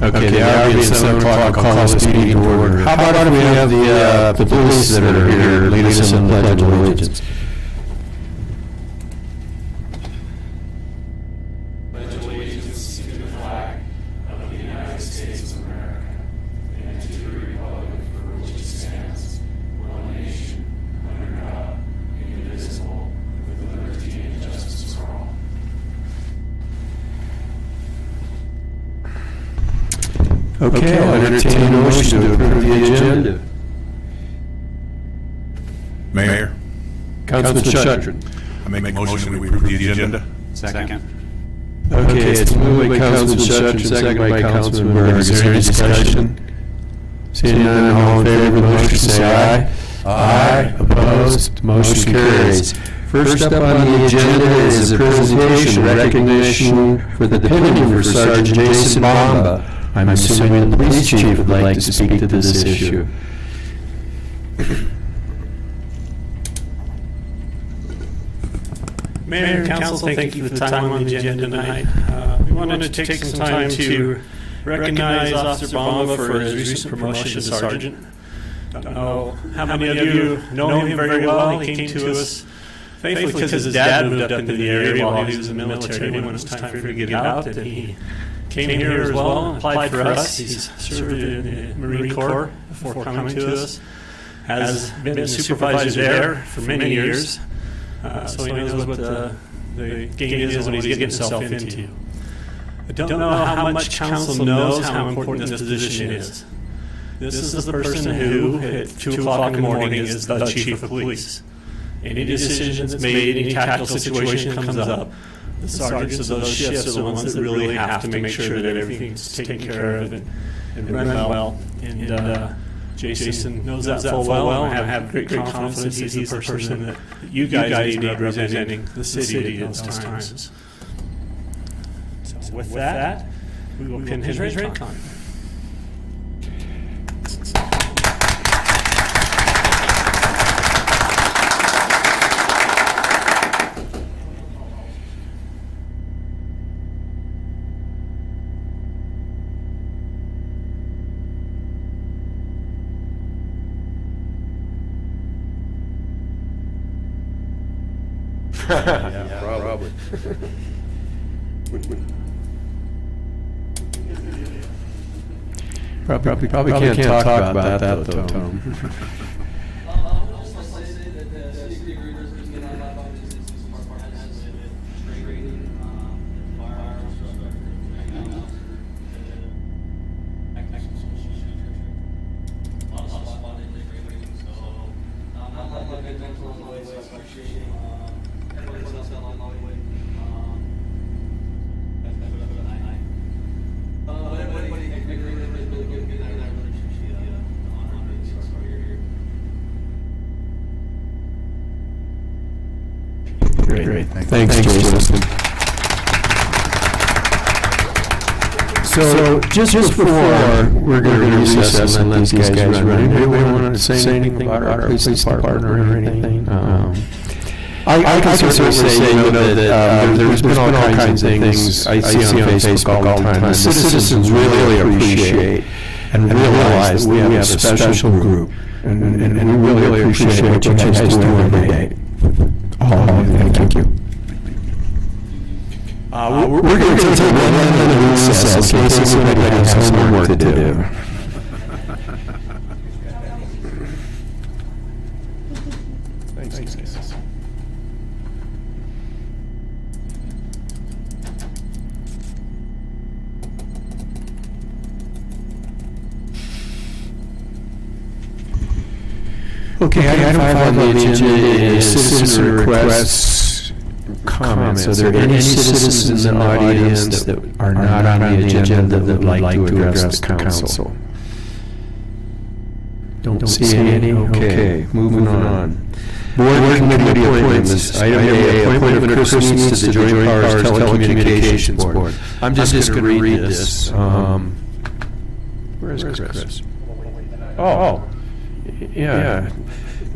Okay, the hour being 7 o'clock, I'll call this meeting to order. How about if we have the police that are here lead us in the Pledge of Allegiance? Pledge allegiance to the flag of the United States of America and to the republic for which it stands, one nation, under God, indivisible, with liberty and justice for all. Okay, I'll entertain a motion to approve the agenda. Mayor, Councilman Shuttren. I make a motion that we approve the agenda. Second. Okay, it's moved by Councilman Shuttren, seconded by Councilman Berg. Is there any discussion? Seeing none, all in favor of the motion, say aye. Aye. Opposed? Motion carries. First up on the agenda is a presentation recognition for the pension for Sergeant Jason Bamba. I'm assuming the police chief would like to speak to this issue. Mayor and Council, thank you for the time on the agenda tonight. We wanted to take some time to recognize Officer Bamba for his recent promotion to sergeant. Don't know how many of you know him very well. He came to us faithfully because his dad moved up into the area while he was in the military. When it was time for him to get out, and he came here as well and applied for us. He's served in the Marine Corps before coming to us. Has been a supervisor there for many years. So he knows what the game is and what he's getting himself into. I don't know how much council knows how important this position is. This is the person who, at 2 o'clock in the morning, is the chief of police. Any decision that's made, any tactical situation comes up, the sergeants of those shifts are the ones that really have to make sure that everything's taken care of and run well. And Jason knows that full well, and I have great confidence that he's the person that you guys need representing the city at those times. So with that, we will pin his rank on. Yeah, probably. Probably can't talk about that though, Tom. Great. Thanks, Jason. So just before we're going to recess and let these guys run, anybody want to say anything about our police department or anything? I can certainly say, that there's been all kinds of things I see on Facebook all the time that citizens really appreciate and realize that we have a special group, and we really appreciate what you guys do every day. All of you, thank you. We're going to take a little recess in case anybody has homework to do. Thanks, guys. Okay, item 5 on the agenda is citizen requests, comments. Are there any citizens in the audience that are not on the agenda that would like to address the council? Don't see any? Okay, moving on. Board committee appointments. Item A, appointment of Chris Needs to the Joint Powers Telecommunications Board. I'm just going to read this. Where is Chris? Oh, yeah.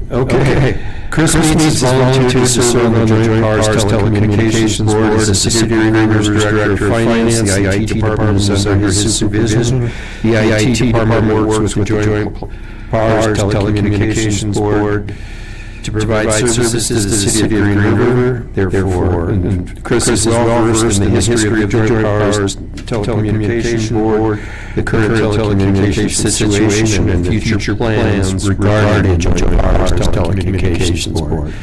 Okay. Chris Meets has volunteered to serve on the Joint Powers Telecommunications Board as the City of Green River's Director of Finance. The IT Department is under his supervision. The IT Department works with the Joint Powers Telecommunications Board to provide services to the City of Green River. Therefore, and Chris is well versed in the history of the Joint Powers Telecommunications Board, the current telecommunications situation, and future plans regarding the Joint Powers Telecommunications Board.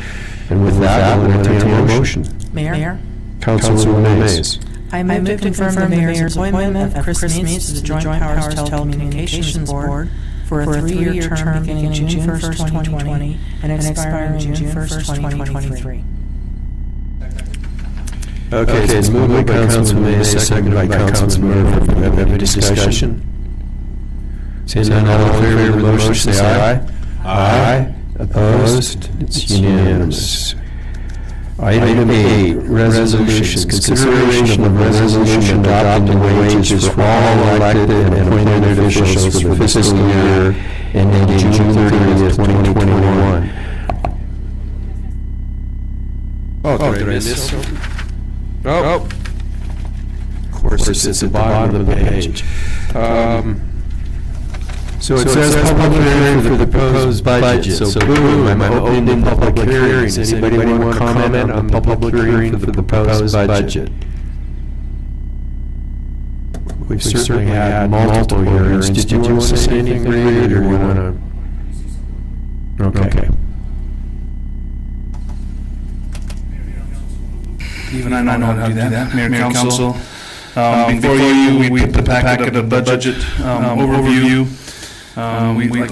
And with that, we'll entertain a motion. Mayor? Councilwoman Mays. I move to confirm the mayor's appointment of Chris Meets to the Joint Powers Telecommunications Board for a 3-year term beginning June 1st, 2020, and expiring June 1st, 2023. Okay, it's moved by Councilman Mays, seconded by Councilman Murphy. Do we have any discussion? Seeing none, all in favor of the motion, say aye. Aye. Opposed? It's unanimous. Item 8, resolutions. Consideration of resolution adopting wages for all elected and appointed officials for the fiscal year ending June 30th, 2021. Oh, did I miss something? Oh. Of course, it's at the bottom of the page. So it says public hearing for the proposed budget. So boom, I'm opening public hearings. Anybody want to comment on the public hearing for the proposed budget? We've certainly had multiple hearings. Did you want to say anything, Reed, or you want to? Okay. Even I know how to do that. Mayor, Council. Before you, we put the packet of budget overview.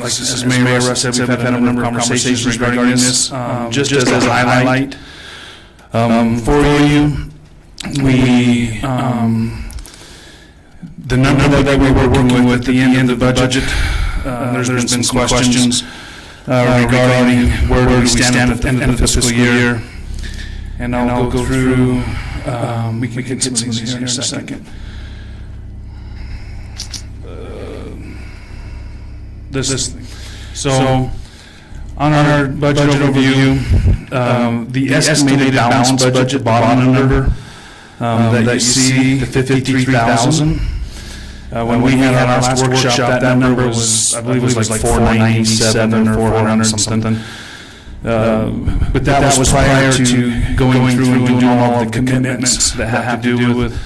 This is Mayor Russ said, we've had a number of conversations regarding this. Just as a highlight for you, the number that we were working with at the end of the budget, there's been some questions regarding where do we stand at the end of the fiscal year. And I'll go through, we can get some things here in a second. So, on our budget overview, the estimated balanced budget, bottom number that you see, the 53,000. When we had our last workshop, that number was, I believe it was like 497 or 400 something. But that was prior to going through and doing all of the commitments that have to do with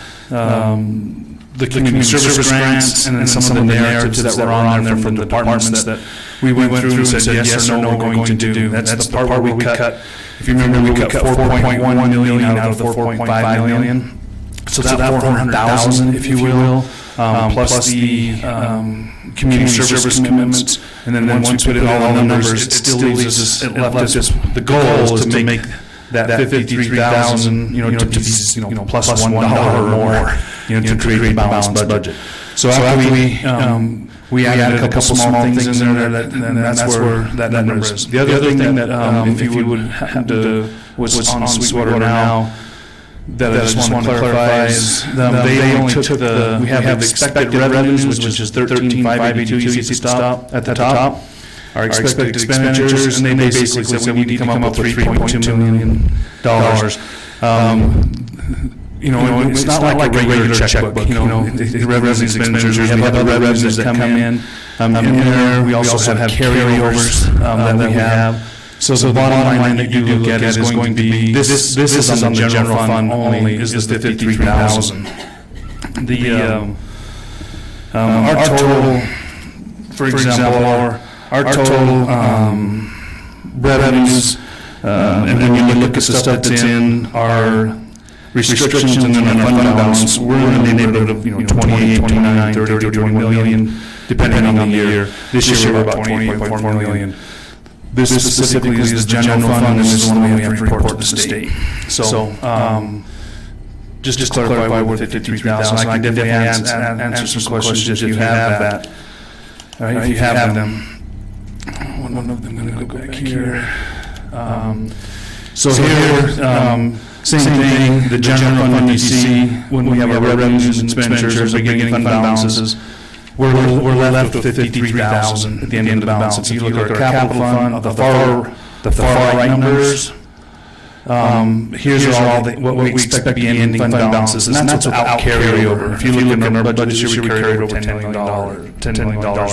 the community service grants and then some of the narratives that were on there from the departments that we went through and said yes or no we're going to do. That's the part where we cut. If you remember, we cut 4.1 million out of the 4.5 million. So that 400,000, if you will, plus the community service commitments, and then once we put it all in the numbers, it still leaves us, it left us, the goal is to make that 53,000, to be, plus $1 or more, to create a balanced budget. So after we added a couple small things in there, and that's where that number is. The other thing that, if you would happen to, was on Sweetwater now, that I just want to clarify is they only took we have expected revenues, which is 13,582, you see at the top. Our expected expenditures, and they basically said we need to come up with $3.2 million. It's not like a regular checkbook. The revenues and expenditures, we have other revenues that come in. In there, we also have carryovers that we have. So the bottom line that you look at is going to be, this is on the general fund only, is the 53,000. Our total, for example, our total revenues, and then you look at the stuff that's in our restrictions and then our fund balance, we're in the neighborhood of 28, 29, 30, 20 million, depending on the year. This year we're about 28.4 million. This specifically is the general fund, and this is one we have to report to the state. So, just to clarify where 53,000, I can definitely answer some questions if you have that. All right, if you have them. One of them, I'm going to go back here. So here, same thing, the general fund you see when we have our revenues and expenditures, our beginning fund balances. we're left with 53,000 at the end of the balance. If you look at our capital fund, the far right numbers, here's all what we expect to be ending fund balances, and that's without carryover. If you look at our budget this year, we carried over $10 million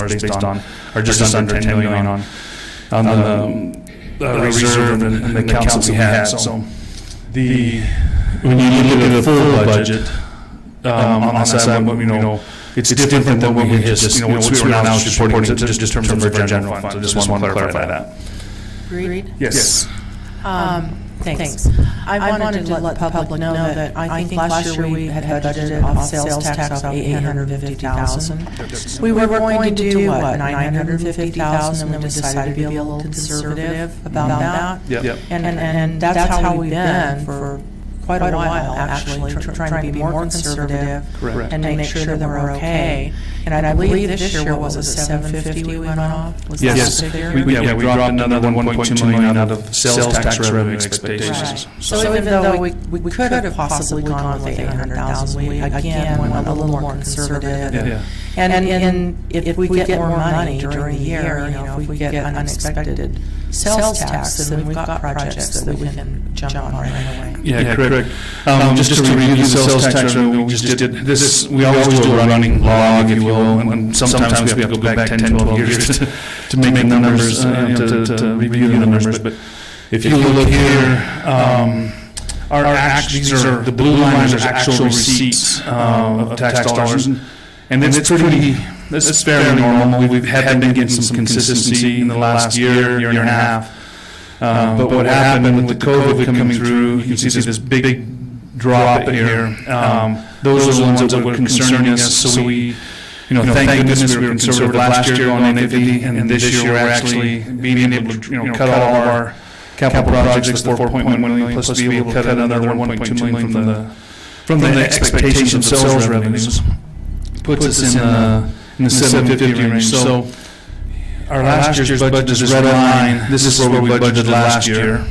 based on, or just under $10 million on the reserve and the accounts that we had. So when you look at the full budget on that side, it's different than what we just, what we were now reporting just in terms of our general fund. So I just want to clarify that. Agreed? Yes. Thanks. I wanted to let the public know that I think last year we had budgeted off sales tax of $850,000. We were going to do what, $950,000, and then we decided to be a little conservative about that. Yep. And that's how we've been for quite a while, actually, trying to be more conservative Correct. and make sure that we're okay. And I believe this year, what was it, 750 we went off? Was that Yes, the figure? we dropped another 1.2 million out of sales tax revenue expectations. Right. So even though we could have possibly gone with 800,000, we again went a little more conservative. Yeah. And if we get more money during the year, if we get unexpected sales tax, then we've got projects that we can jump on right away. Yeah, correct. Just to review the sales tax revenue, we just did this. We always do a running log, if you will, and sometimes we have to go back 10, 12 years to make the numbers, to review the numbers. But if you look here, these are the blue lines are actual receipts of tax dollars, and it's fairly normal. We've been getting some consistency in the last year and a half. But what happened with the COVID coming through, you can see this big drop here. Those are the ones that were concerning us. So we, thank goodness we were conservative last year on NFD, and this year we're actually being able to, cut all of our capital projects, the 4.1 million, plus be able to cut another 1.2 million from the expectations of sales revenues. Puts us in the 750 range. So our last year's budget is red line. This is where we budgeted last year.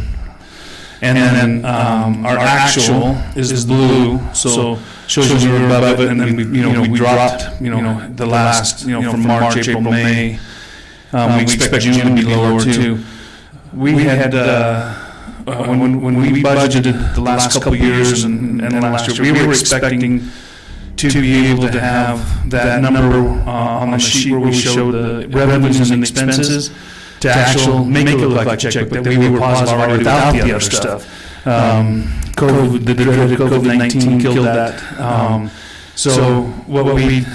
And then our actual is blue, so shows you we're above it. And then we dropped, the last, from March, April, May. We expect June to be lower too. We had when we budgeted the last couple of years and last year, we were expecting to be able to have that number on the sheet where we showed the revenues and expenses to actually make it look like a checkbook, that we were positive already without the other stuff. The dreaded COVID-19 killed that. So what we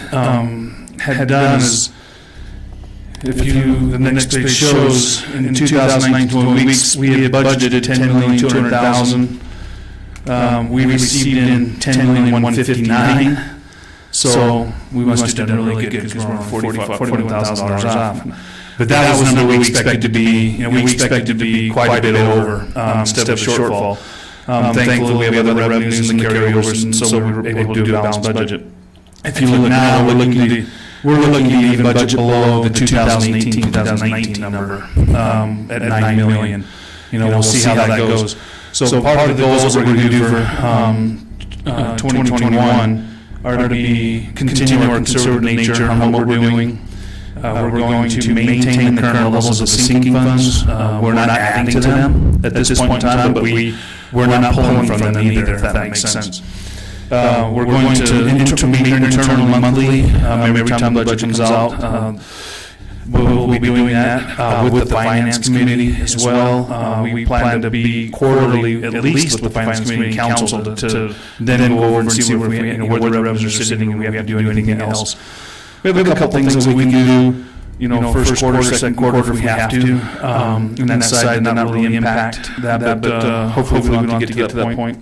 had done is, the next page shows, in 2019, we had budgeted $10,200,000. We received in $10,159,000. So we must have done really good because we're on $41,000 off. But that was the number we expected to be. We expected to be quite a bit over instead of a shortfall. Thankfully, we have other revenues and the carryovers, and so we were able to do a balanced budget. If you look now, we're looking to even budget below the 2018-2019 number at $9 million. We'll see how that goes. So part of the goals that we're going to do for 2021 are to continue our conservative nature on what we're doing. We're going to maintain the current levels of the sinking funds. We're not adding to them at this point in time, but we're not pulling from them either, if that makes sense. We're going to meet internal monthly, every time the budget comes out. We'll be doing that with the finance committee as well. We plan to be quarterly, at least with the finance committee and council, to then go over and see where the revenues are sitting and we have to do anything else. We have a couple things that we can do, first quarter, second quarter if we have to, and that side did not really impact that, but hopefully we don't get to that point.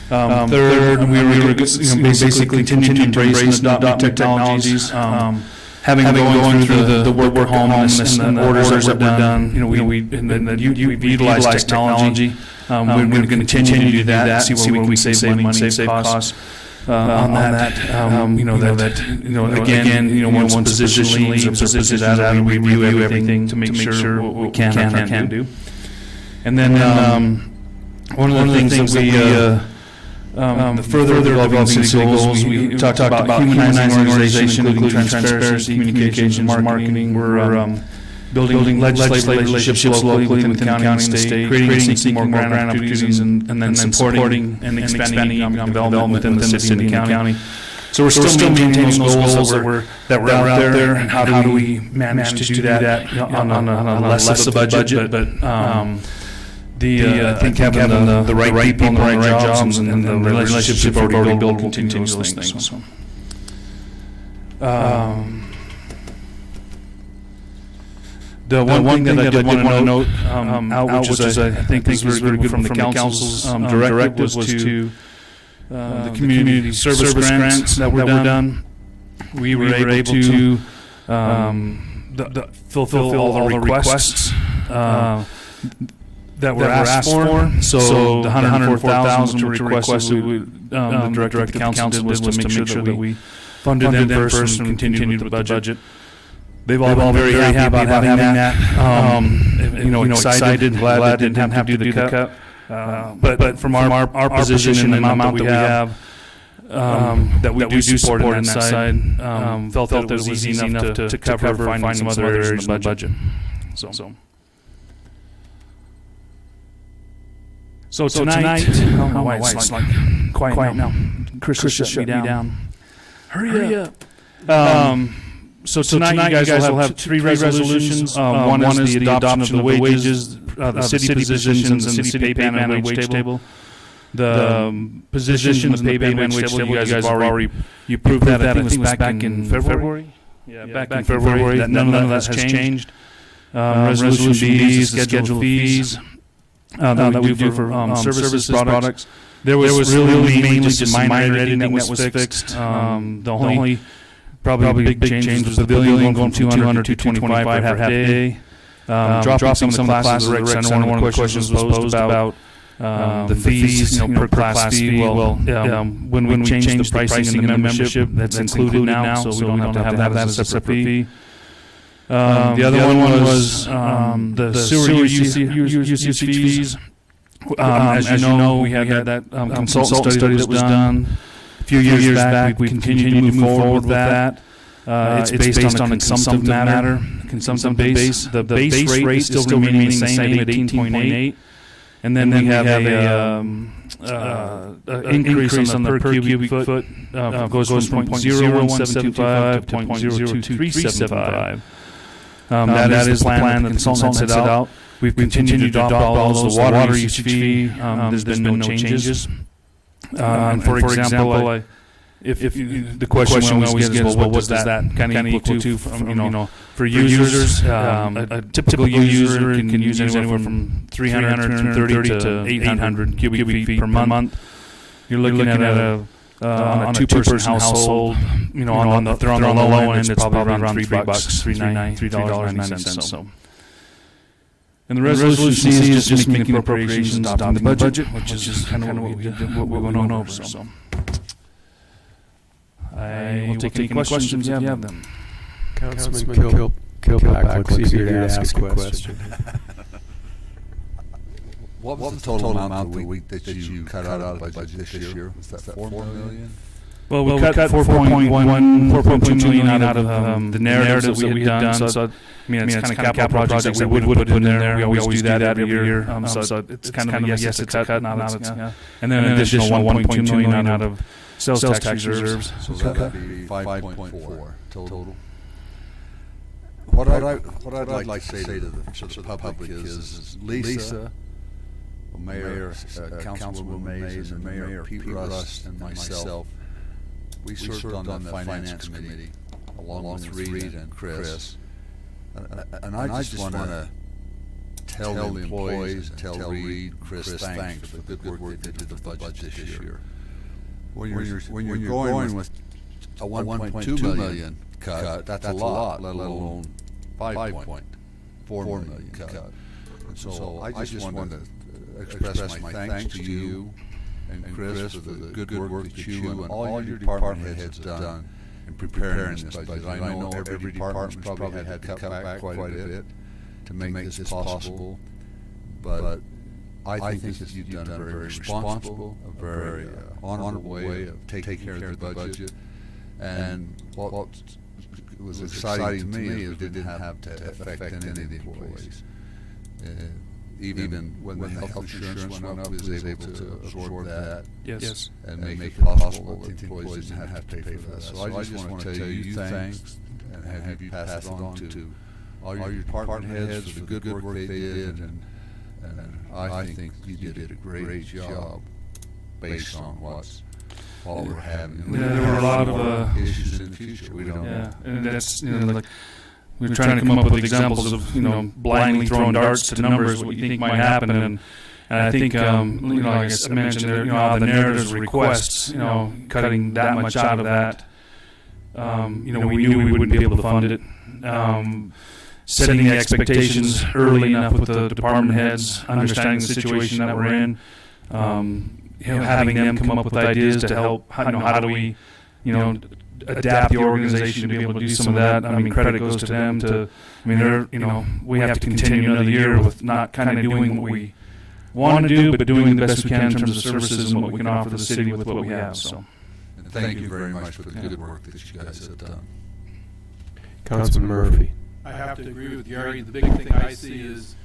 Third, we were basically continuing to embrace the new technologies. Having going through the work home and the orders that were done, we've utilized technology. We're going to continue to do that, see where we can save money, save costs on that. Again, once position leaves or position out, and we review everything to make sure what we can and can't do. And then one of the things that The further developing city goals, we talked about humanizing the organization, including transparency, communications, marketing. We're building legislative relationships locally within the county and state, creating and seeking more grant opportunities, and then supporting and expanding economic development within the city and the county. So we're still maintaining those goals that were out there, and how do we manage to do that on a less of a budget, but I think having the right people and the right jobs and the relationships we've already built will continue those things. So. The one thing that I did want to note out, which is I think is very good from the council's directive, was to the community service grants that were done. We were able to fulfill all the requests that were asked for. So the $104,000 which were requested, the directive the council did was to make sure that we funded them first and continued with the budget. They've all been very happy about having that. Excited, glad they didn't have to do the cut. But from our position and the amount that we have, that we do support on that side, felt that it was easy enough to cover finding some other areas in the budget. So tonight, my wife's like, quiet now. Chris shut me down. Hurry up. So tonight you guys will have three resolutions. One is the adoption of the wages, the city positions, and the city pay band and wage table. The positions and the pay band and wage table, you guys have already approved that. I think it was back in February. Yeah, back in February. None of that has changed. Resolution B is the schedule fees that we do for services products. There was really mainly just minor editing that was fixed. The only probably big change was the pavilion going from 200 to 225 for half day. Dropping some of the classes at the rec center. One of the questions was posed about the fees, per class fee. Well, when we changed the pricing in the membership, that's included now, so we don't have to have that as a separate fee. The other one was the sewer usage fees. As you know, we had that consultant study that was done a few years back. We continue to move forward with that. It's based on a consumptive matter, consumptive base. The base rate is still remaining the same at 18.8. And then we have an increase on the per cubic foot, goes from 0.0175 to 0.02375. That is the plan that the consultant set out. We've continued to adopt all those. The water usage fee, there's been no changes. And for example, if the question we always get is, well, what does that kind of equal to for users? A typical user can use anywhere from 330 to 800 cubic feet per month. You're looking at on a two-person household, they're on the low end, it's probably around $3.90. So. And the resolution C is just making appropriations, adopting the budget, which is kind of what we went over. So. I will take any questions if you have them. Councilman Kilpack looks eager to ask a question. What was the total amount that you cut out of the budget this year? Was that $4 million? Well, we cut 4.2 million out of the narratives that we had done. So, it's kind of capital projects that we would put in there. We always do that every year. So it's kind of a yes, it's a cut. And then an additional 1.2 million out of sales tax reserves. So that would be 5.4 total. What I'd like to say to the public is Lisa, Mayor, Councilwoman Mays, and Mayor Pete Rust, and myself, we served on the Finance Committee along with Reed and Chris. And I just want to tell the employees and tell Reed, Chris, thanks for the good work they did with the budget this year. When you're going with a 1.2 million cut, that's a lot, let alone 5.4 million cut. And so I just want to express my thanks to you and Chris for the good work that you and all your department heads done in preparing this budget. I know every department's probably had to cut back quite a bit to make this possible, but I think that you've done a very responsible, a very honorable way of taking care of the budget. And what was exciting to me is it didn't have to affect any of the employees. Even when the health insurance went up, we was able to absorb that. Yes. And make it possible that the employees didn't have to pay for that. So I just want to tell you thanks and have you pass it on to all your department heads for the good work they did. And I think you did a great job based on what we're having. Yeah, there were a lot of issues in the future. We don't. Yeah, and that's like we're trying to come up with examples of blindly throwing darts to numbers what you think might happen, and I think like I mentioned there, how the narratives requests, cutting that much out of that, we knew we wouldn't be able to fund it. Setting the expectations early enough with the department heads, understanding the situation that we're in, having them come up with ideas to help. How do we, adapt the organization to be able to do some of that? I mean, credit goes to them. We have to continue another year with not kind of doing what we want to do, but doing the best we can in terms of services and what we can offer the city with what we have. So, and thank you very much for the good work that you guys have done. Councilman Murphy. I have to agree with Gary. The big thing I see is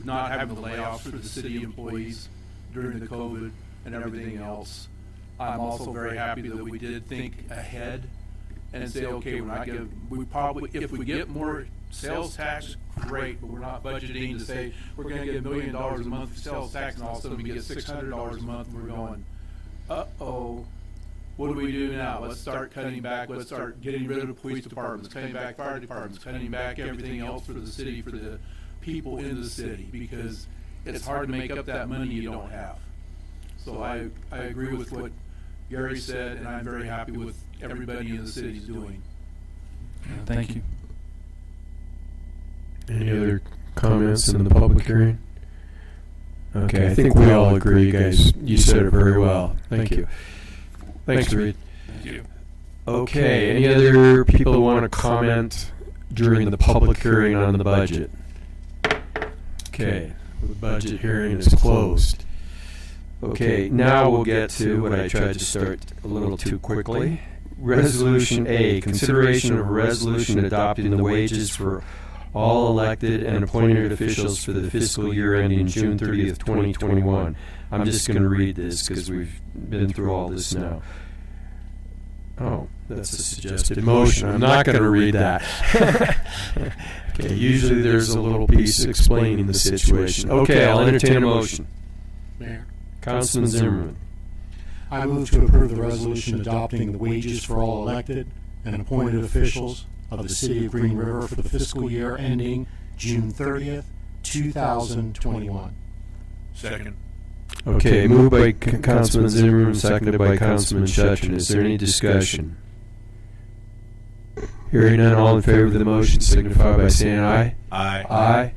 not having the layoffs for the city employees during the COVID and everything else. I'm also very happy that we did think ahead and say, okay, if we get more sales tax, great, but we're not budgeting to say we're going to get $1 million a month for sales tax, and all of a sudden we get $600 a month, and we're going, uh-oh. What do we do now? Let's start cutting back. Let's start getting rid of the police departments, cutting back fire departments, cutting back everything else for the city, for the people in the city, because it's hard to make up that money you don't have. So I agree with what Gary said, and I'm very happy with everybody in the city's doing. Thank you. Any other comments in the public hearing? Okay, I think we all agree, guys. You said it very well. Thank you. Thanks, Reed. Thank you. Okay, any other people who want to comment during the public hearing on the budget? Okay, the budget hearing is closed. Okay, now we'll get to what I tried to start a little too quickly. Resolution A, consideration of a resolution adopting the wages for all elected and appointed officials for the fiscal year ending June 30th, 2021. I'm just going to read this because we've been through all this now. Oh, that's a suggested motion. I'm not going to read that. Okay, usually there's a little piece explaining the situation. Okay, I'll entertain a motion. Mayor, Councilman Zimmerman. I move to approve the resolution adopting the wages for all elected and appointed officials of the City of Green River for the fiscal year ending June 30th, 2021. Second. Okay, moved by Councilman Zimmerman, seconded by Councilman Shetron. Is there any discussion? Hearing none, all in favor of the motion signify by saying aye. Aye. Aye.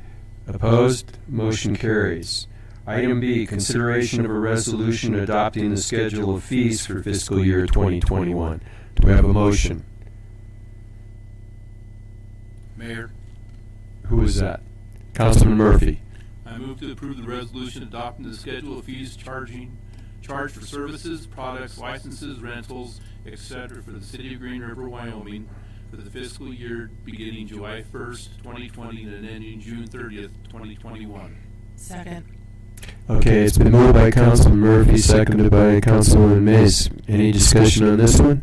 Opposed? Motion carries. Item B, consideration of a resolution adopting the schedule of fees for fiscal year 2021. Do we have a motion? Mayor, Who is that? Councilman Murphy. I move to approve the resolution adopting the schedule of fees charged for services, products, licenses, rentals, etc. for the City of Green River, Wyoming for the fiscal year beginning July 1st, 2020 and ending June 30th, 2021. Second. Okay, it's been moved by Councilman Murphy, seconded by Councilwoman Mays. Any discussion on this one?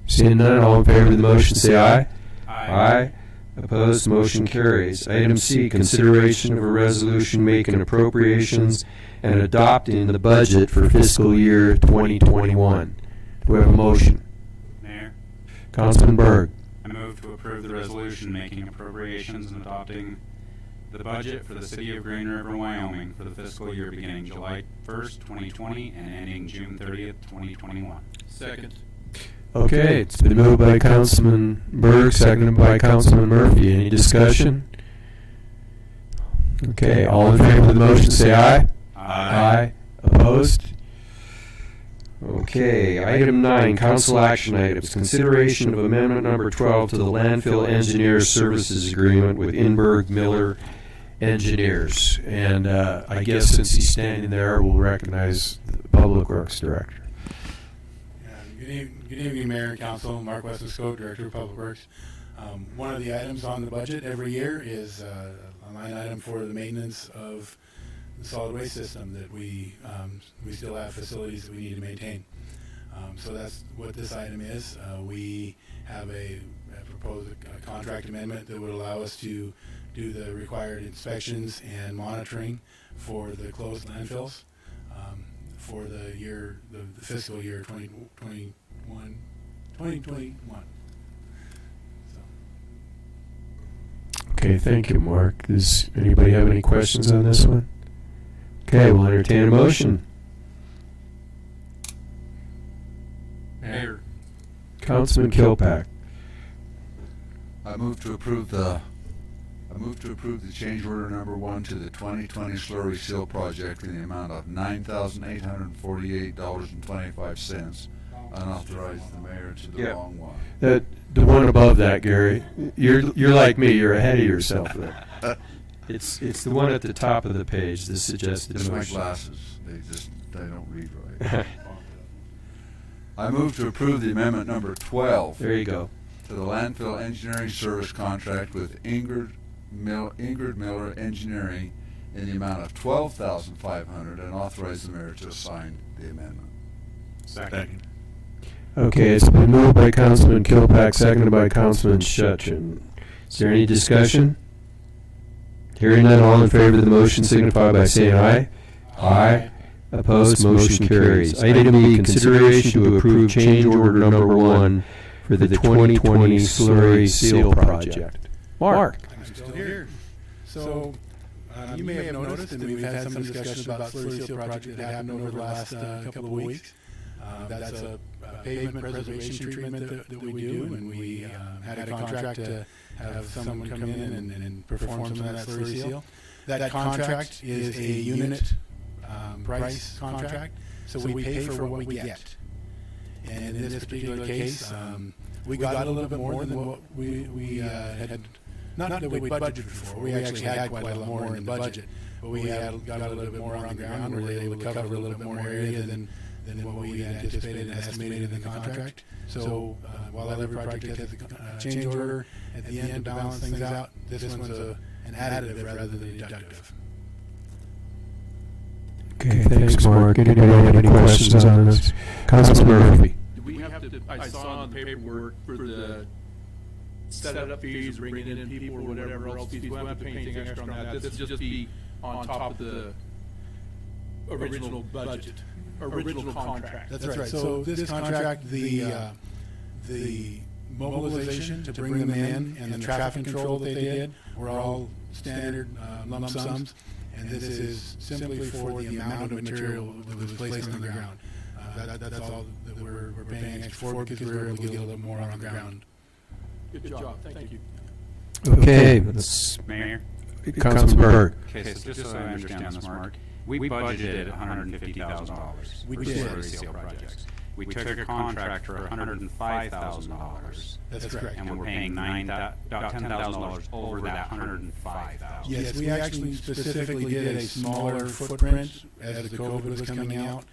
Seeing none, all in favor of the motion say aye. Aye. Opposed, motion carries. Item C, consideration of a resolution making appropriations and adopting the budget for fiscal year 2021. Do we have a motion? Mayor, Councilman Berg. I move to approve the resolution making appropriations and adopting the budget for the City of Green River, Wyoming for the fiscal year beginning July 1st, 2020 and ending June 30th, 2021. Second. Okay, it's been moved by Councilman Berg, seconded by Councilman Murphy. Any discussion? Okay, all in favor of the motion say aye. Aye. Opposed? Okay, item 9, council action items. Consideration of amendment number 12 to the landfill engineer services agreement with Inberg, Miller, engineers. And I guess since he's standing there, we'll recognize the Public Works Director. Good evening, Mayor and Council. Mark Westenscote, Director of Public Works. One of the items on the budget every year is a line item for the maintenance of the solid waste system that we still have facilities that we need to maintain. So that's what this item is. We have a proposed contract amendment that would allow us to do the required inspections and monitoring for the closed landfills for the fiscal year 2021. Okay, thank you, Mark. Does anybody have any questions on this one? Okay, we'll entertain a motion. Mayor. Councilman Kilpack. I move to approve the change order number 1 to the 2020 slurry seal project in the amount of $9,848.25. Unauthorized the mayor to the wrong one. The one above that, Gary. You're like me. You're ahead of yourself there. It's the one at the top of the page. The suggested Just my motion. glasses. They don't read right. I move to approve the amendment number 12 There you go. to the landfill engineering service contract with Ingrid Miller Engineering in the amount of $12,500 and authorize the mayor to sign the amendment. Second. Okay, it's been moved by Councilman Kilpack, seconded by Councilman Shutchin. Is there any discussion? Hearing none, all in favor of the motion signify by saying aye. Aye. Opposed, motion carries. Item B, consideration to approve change order number 1 for the 2020 slurry seal project. Mark. I'm still here. So, you may have noticed, and we've had some discussion about slurry seal project that happened over the last couple of weeks. That's a pavement preservation treatment that we do, and we had a contract to have someone come in and perform some of that slurry seal. That contract is a unit price contract, so we pay for what we get. And in this particular case, we got a little bit more than what we had. Not that we budgeted for. We actually had quite a lot more in the budget, but we got a little bit more on the ground. We were able to cover a little bit more area than what we anticipated and estimated in the contract. So while every project has a change order at the end to balance things out, this one's an additive rather than a deductive. Okay, thanks, Mark. Anybody have any questions on this? Councilman Murphy. Do we have to, I saw on the paperwork for the setup fees, bringing in people or whatever else fees, we'll have to pay anything extra on that. This will just be on top of the original budget, original contract. That's right. So this contract, the mobilization to bring them in and the traffic control that they did were all standard lump sums. And this is simply for the amount of material that was placed on the ground. That's all that we're paying extra for because we were able to get a little more on the ground. Good job, thank you. Okay, that's Mayor? Councilman Burke. Okay, so just so I understand this, Mark, we budgeted $150,000 We for did. slurry seal projects. We took a contract for $105,000. That's correct. And we're paying about $10,000 over that $105,000. Yes, we actually specifically did a smaller footprint as the COVID was coming out.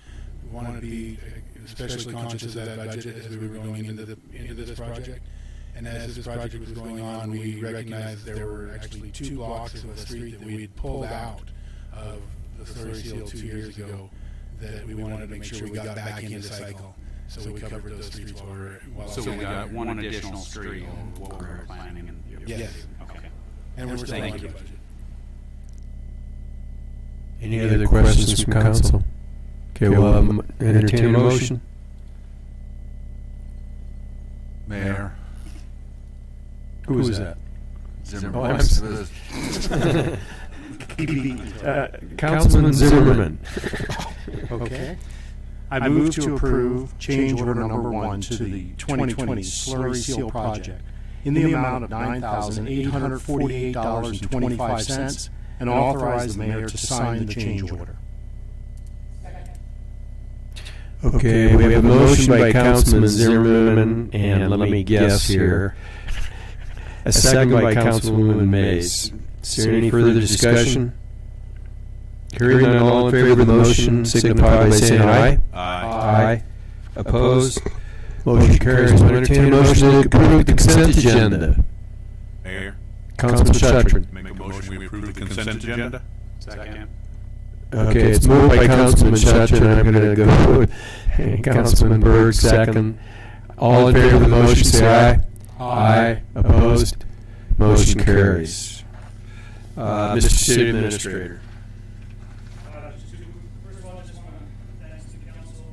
We wanted to be especially conscious of that budget as we were going into this project. And as this project was going on, we recognized there were actually 2 blocks of a street that we had pulled out of the slurry seal 2 years ago that we wanted to make sure we got back into cycle. So we covered those streets while So we got one additional street on what we were planning and. Yes. Okay. And we're still Thank under you. budget. Any other questions from council? Okay, we'll entertain a motion. Mayor. Who was that? Zimmerman. Oh, Councilman Zimmerman. Okay. I move to approve change order number 1 to the 2020 slurry seal project in the amount of $9,848.25 and authorize the mayor to sign the change order. Okay, we have a motion by Councilman Zimmerman, and let me guess here, a second by Councilwoman Mays. Is there any further discussion? Hearing none, all in favor of the motion signify by saying aye. Aye. Opposed? Motion carries. I'll entertain a motion to approve the consent agenda. Mayor, Councilman Shuttren. make a motion we approve the consent agenda. Second. Okay, it's moved by Councilman Shuttren. I'm going to go with Councilman Berg, second. All in favor of the motion say aye. Aye. Opposed? Motion carries. Mr. City Administrator. First of all, I just want to thank the council,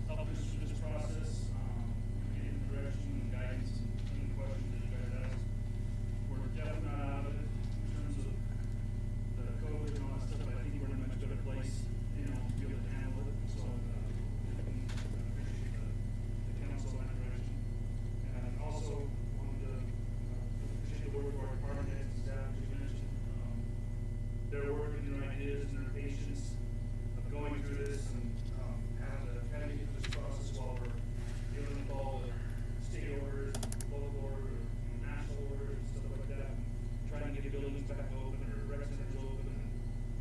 helping us through this process, getting direction and guidance and any questions that you guys ask. We're definitely not out of it in terms of the COVID and all that stuff, but I think we're in a much better place, to be able to handle it. So, I appreciate the council and direction. And also wanted to appreciate the work of our department heads and staff, as you mentioned. Their work and their ideas and their patience of going through this and having to get through this process while we're dealing with all the state orders, local orders, national orders and stuff like that, and trying to get buildings back open or rec centers open, and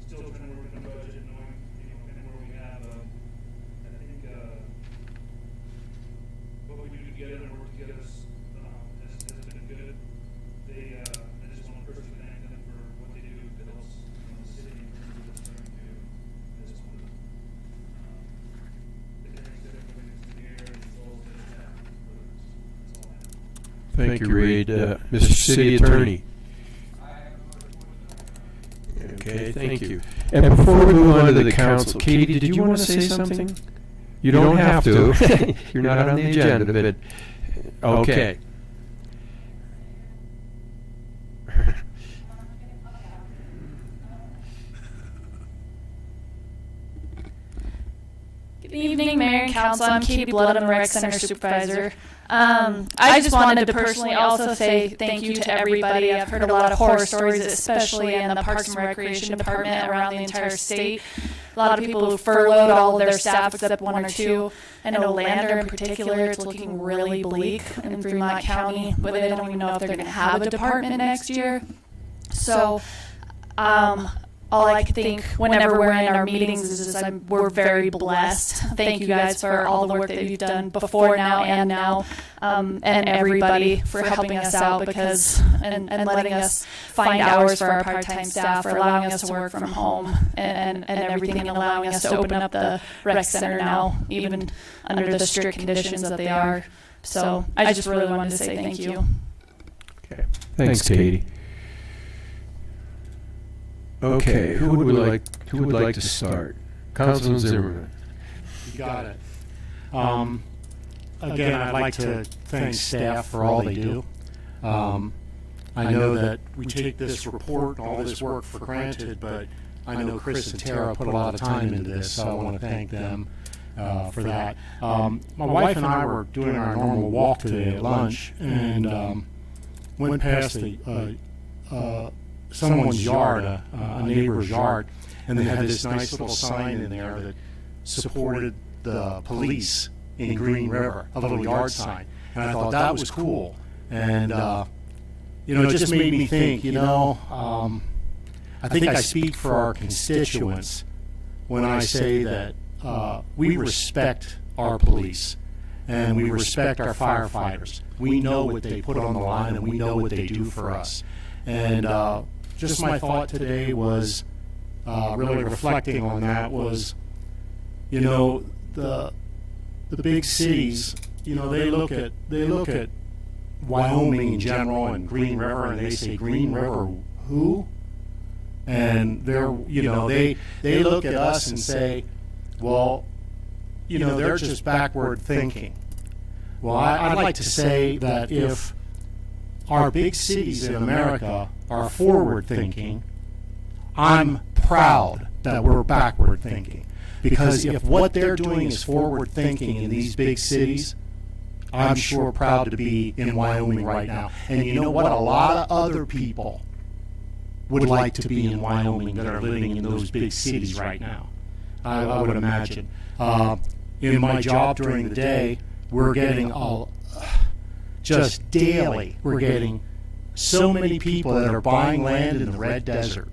still trying to work in the budget, knowing kind of where we have. I think what we do together and work together has been good. I just want to personally thank them for what they do that helps the city in terms of what's going to. I just want to thank everybody that's here and as well as the staff. That's all I have. Thank you, Reed. Mr. City Attorney. Okay, thank you. And before we move on to the council, Katie, did you want to say something? You don't have to. You're not on the agenda, but okay. Good evening, Mayor and Council. I'm Katie Blood. I'm the Rec Center Supervisor. I just wanted to personally also say thank you to everybody. I've heard a lot of horror stories, especially in the Parks and Recreation Department around the entire state. A lot of people who furloughed all of their staff except one or two. I know Lander in particular, it's looking really bleak in Fremont County, but they don't even know if they're going to have a department next year. So, all I can think whenever we're in our meetings is just we're very blessed. Thank you guys for all the work that you've done before now and now, and everybody for helping us out and letting us find hours for our part-time staff, for allowing us to work from home and everything, and allowing us to open up the rec center now, even under the strict conditions that they are. So I just really wanted to say thank you. Okay. Thanks, Katie. Okay, who would like to start? Councilman Zimmerman. You got it. Again, I'd like to thank staff for all they do. I know that we take this report and all this work for granted, but I know Chris and Tara put a lot of time into this, so I want to thank them for that. My wife and I were doing our normal walk today at lunch, and went past someone's yard, a neighbor's yard, and they had this nice little sign in there that supported the police in Green River, a little yard sign. And I thought that was cool. And, it just made me think, I think I speak for our constituents when I say that we respect our police and we respect our firefighters. We know what they put on the line and we know what they do for us. And just my thought today was really reflecting on that was, the big cities, they look at Wyoming in general and Green River, and they say, Green River who? And they look at us and say, well, they're just backward thinking. Well, I'd like to say that if our big cities in America are forward thinking, I'm proud that we're backward thinking. Because if what they're doing is forward thinking in these big cities, I'm sure proud to be in Wyoming right now. And you know what? A lot of other people would like to be in Wyoming that are living in those big cities right now, I would imagine. In my job during the day, we're getting just daily, we're getting so many people that are buying land in the Red Desert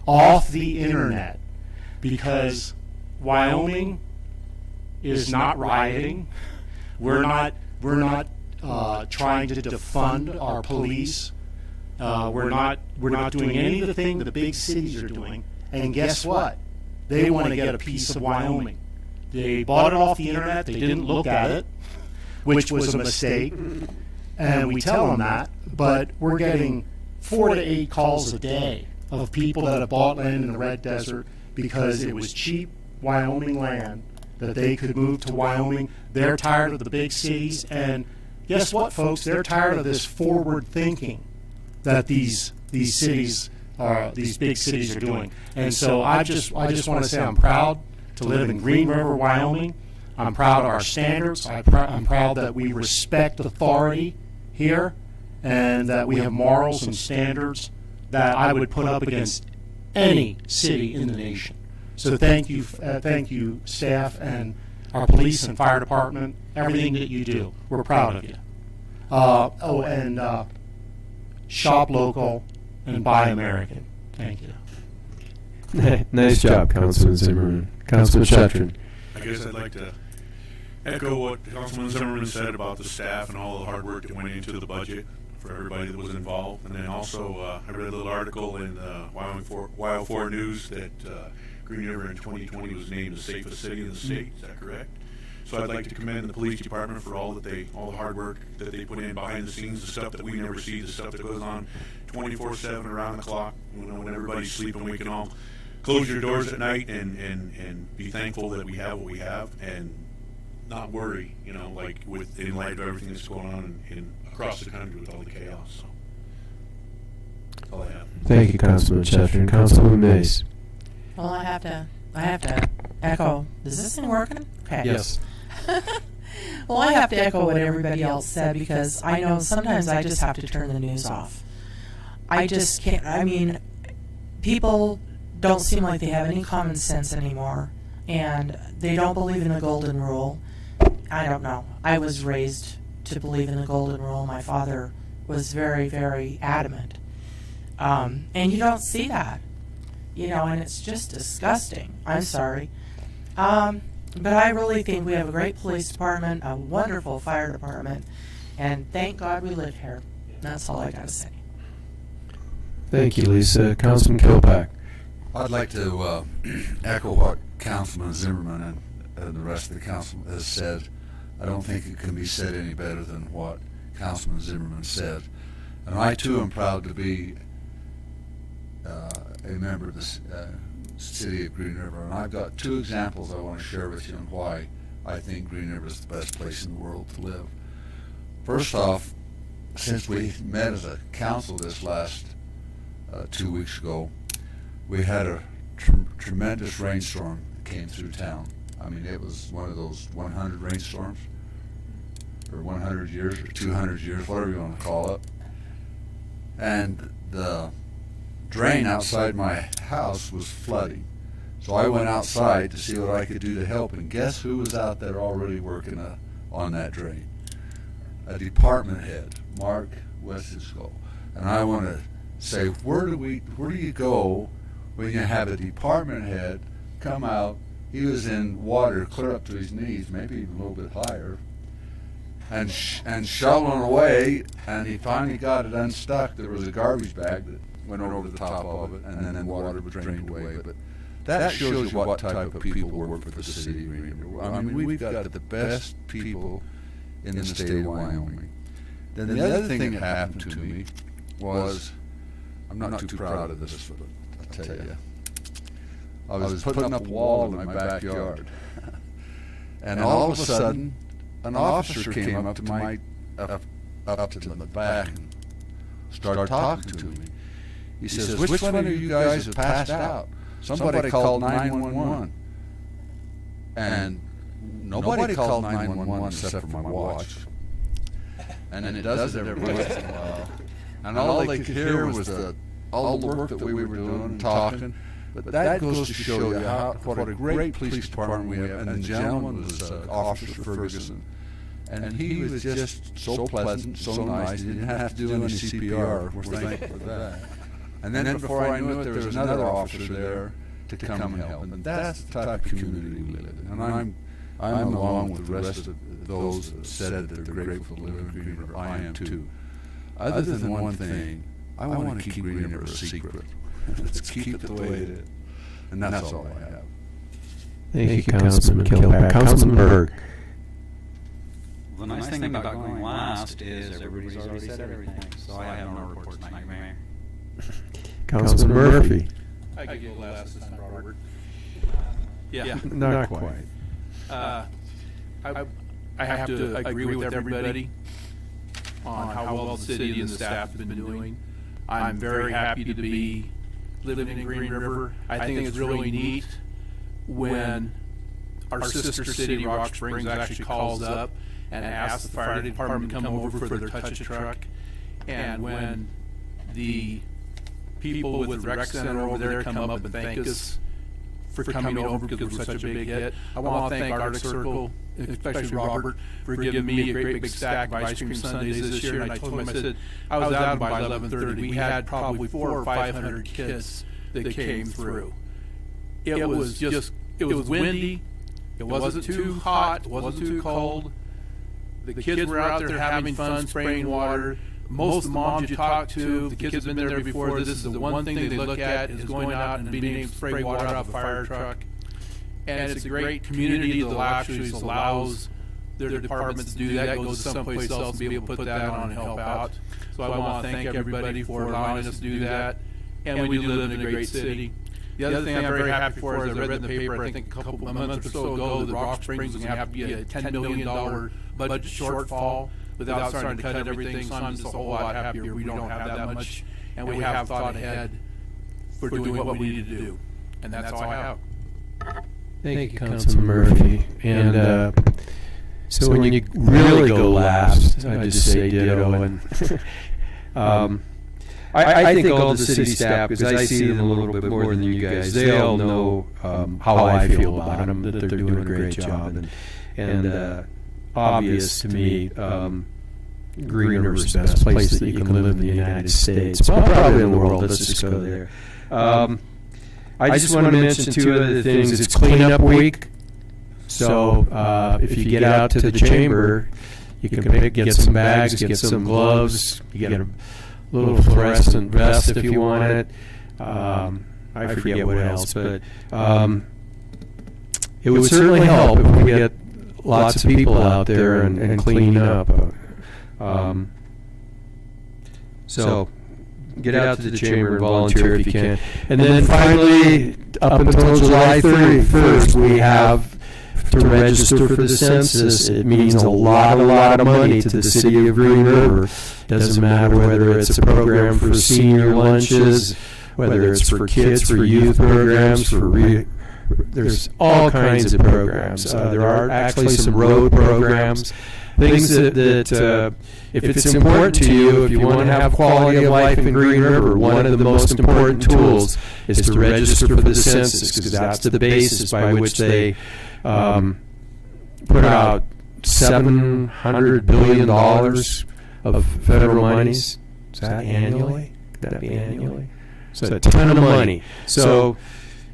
off the internet because Wyoming is not rioting. We're not trying to defund our police. We're not doing any of the things the big cities are doing. And guess what? They want to get a piece of Wyoming. They bought it off the internet. They didn't look at it, which was a mistake. And we tell them that. But we're getting 4 to 8 calls a day of people that have bought land in the Red Desert because it was cheap Wyoming land that they could move to Wyoming. They're tired of the big cities. And guess what, folks? They're tired of this forward thinking that these cities these big cities are doing. And so I just want to say I'm proud to live in Green River, Wyoming. I'm proud of our standards. I'm proud that we respect authority here and that we have morals and standards that I would put up against any city in the nation. So thank you, staff and our police and fire department, everything that you do. We're proud of you. Shop local and buy American. Thank you. Nice job, Councilman Zimmerman. Councilman Shetron. I guess I'd like to echo what Councilman Zimmerman said about the staff and all the hard work that went into the budget for everybody that was involved. And then also, I read a little article in Wyoming4 News that Green River in 2020 was named the safest city in the state. Is that correct? So I'd like to commend the police department for all the hard work that they put in behind the scenes, the stuff that we never see, the stuff that goes on 24/7 around the clock. When everybody's sleeping, we can all close your doors at night and be thankful that we have what we have and not worry, in light of everything that's going on across the country with all the chaos. So that's all I have. Thank you, Councilman Shetron. Councilman Mace. Well, I have to echo. Is this thing working? Okay. Yes. Well, I have to echo what everybody else said because I know sometimes I just have to turn the news off. I just can't. I mean, people don't seem like they have any common sense anymore, and they don't believe in the golden rule. I don't know. I was raised to believe in the golden rule. My father was very, very adamant. And you don't see that, and it's just disgusting. I'm sorry. But I really think we have a great police department, a wonderful fire department, and thank God we live here. That's all I got to say. Thank you, Lisa. Councilman Kilpack. I'd like to echo what Councilman Zimmerman and the rest of the council has said. I don't think it can be said any better than what Councilman Zimmerman said. And I, too, am proud to be a member of the city of Green River. And I've got 2 examples I want to share with you on why I think Green River is the best place in the world to live. First off, since we met as a council this last 2 weeks ago, we had a tremendous rainstorm that came through town. I mean, it was one of those 100 rainstorms, or 100 years, or 200 years, whatever you want to call it. And the drain outside my house was flooding. So I went outside to see what I could do to help, and guess who was out there already working on that drain? A department head, Mark Westisco. And I want to say, where do you go when you have a department head come out? He was in water clear up to his knees, maybe even a little bit higher, and shoveling away, and he finally got it unstuck. There was a garbage bag that went over the top of it, and then water was drained away. But that shows you what type of people work for the city of Green River. I mean, we've got the best people in the state of Wyoming. Then the other thing that happened to me was, I'm not too proud of this, but I'll tell you. I was putting up a wall in my backyard, and all of a sudden, an officer came up to my up to the back and started talking to me. He says, "Which one of you guys have passed out?" Somebody called 911, and nobody called 911 except for my watch. And then it does it every once in a while. And all they could hear was all the work that we were doing and talking. But that goes to show you what a great police department we have. And the gentleman was Officer Ferguson. And he was just so pleasant, so nice, he didn't have to do any CPR, we're thankful for that. And then before I knew it, there was another officer there to come and help. And that's the type of community we live in. And I'm along with the rest of those that said that they're grateful to live in Green River. I am too. Other than one thing, I want to keep Green River a secret. Let's keep it the way it is. And that's all I have. Thank you, Councilman Kilpack. Councilman Berg. The nice thing about going last is everybody's already said everything, so I have no report tonight, Mayor. Councilman Murphy. I give you the last this time, Robert. Yeah. Not quite. I have to agree with everybody on how well the city and the staff have been doing. I'm very happy to be living in Green River. I think it's really neat when our sister city, Rock Springs, actually calls up and asks the fire department to come over for their touch a truck. And when the people with the rec center over there come up and thank us for coming over because we're such a big hit. I want to thank Arctic Circle, especially Robert, for giving me a great big stack of ice cream sundaes this year. And I told him, I said, I was out by 11:30. We had probably 400 or 500 kids that came through. It was windy. It wasn't too hot. It wasn't too cold. The kids were out there having fun, spraying water. Most of the moms you talk to, the kids have been there before. This is the one thing they look at is going out and being able to spray water out of a fire truck. And it's a great community that actually allows their departments to do that. Goes someplace else and be able to put that on and help out. So I want to thank everybody for allowing us to do that. And we do live in a great city. The other thing I'm very happy for is I read in the paper, I think a month or so ago, that Rock Springs was going to have to be a $10 million budget shortfall without starting to cut everything. So I'm just a whole lot happier we don't have that much, and we have thought ahead for doing what we need to do. And that's all I have. Thank you, Councilman Murphy. And so when you really go last, I just say ditto. And I think all the city staff, because I see them a little bit more than you guys, they all know how I feel about them, that they're doing a great job. And obvious to me, Green River's the best place that you can live in the United States. Well, probably in the world. Let's just go there. I just want to mention two other things. It's cleanup week. So if you get out to the chamber, you can get some bags, get some gloves, you get a little fluorescent vest if you want it. I forget what else, but it would certainly help if we get lots of people out there and clean up. So get out to the chamber and volunteer if you can. And then finally, up until July 31st, we have to register for the census. It means a lot of money to the city of Green River. Doesn't matter whether it's a program for senior lunches, whether it's for kids, for youth programs, there's all kinds of programs. There are actually some road programs, things that if it's important to you, if you want to have quality of life in Green River, one of the most important tools is to register for the census, because that's the basis by which they put out $700 billion of federal monies. Is that annually? Could that be annually? So a ton of money. So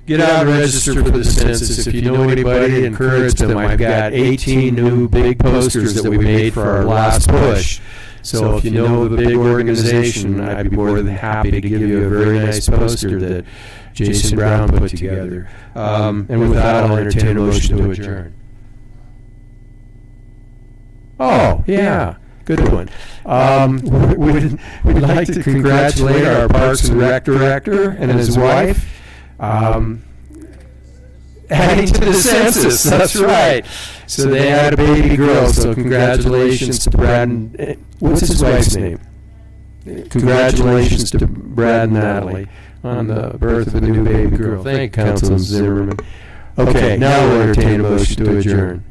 get out and register for the census. If you know anybody, encourage them. I've got 18 new big posters that we made for our last push. So if you know of a big organization, I'd be more than happy to give you a very nice poster that Jason Brown put together. And with that, I'll entertain a motion to adjourn. Oh, yeah. Good one. We'd like to congratulate our Parks and Rec director and his wife. Adding to the census, that's right. So they had a baby girl, so congratulations to Brad and, what's his wife's name? Congratulations to Brad and Natalie on the birth of a new baby girl. Thank you, Councilman Zimmerman. Okay, now we'll entertain a motion to adjourn.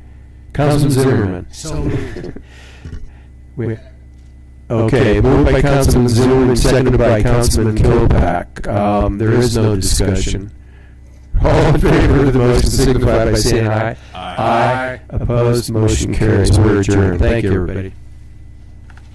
Councilman Zimmerman. Okay, moved by Councilman Zimmerman, seconded by Councilman Kilpack. There is no discussion. All in favor of the motion signify by saying aye. Aye. Opposed, motion carries. We're adjourned. Thank you, everybody.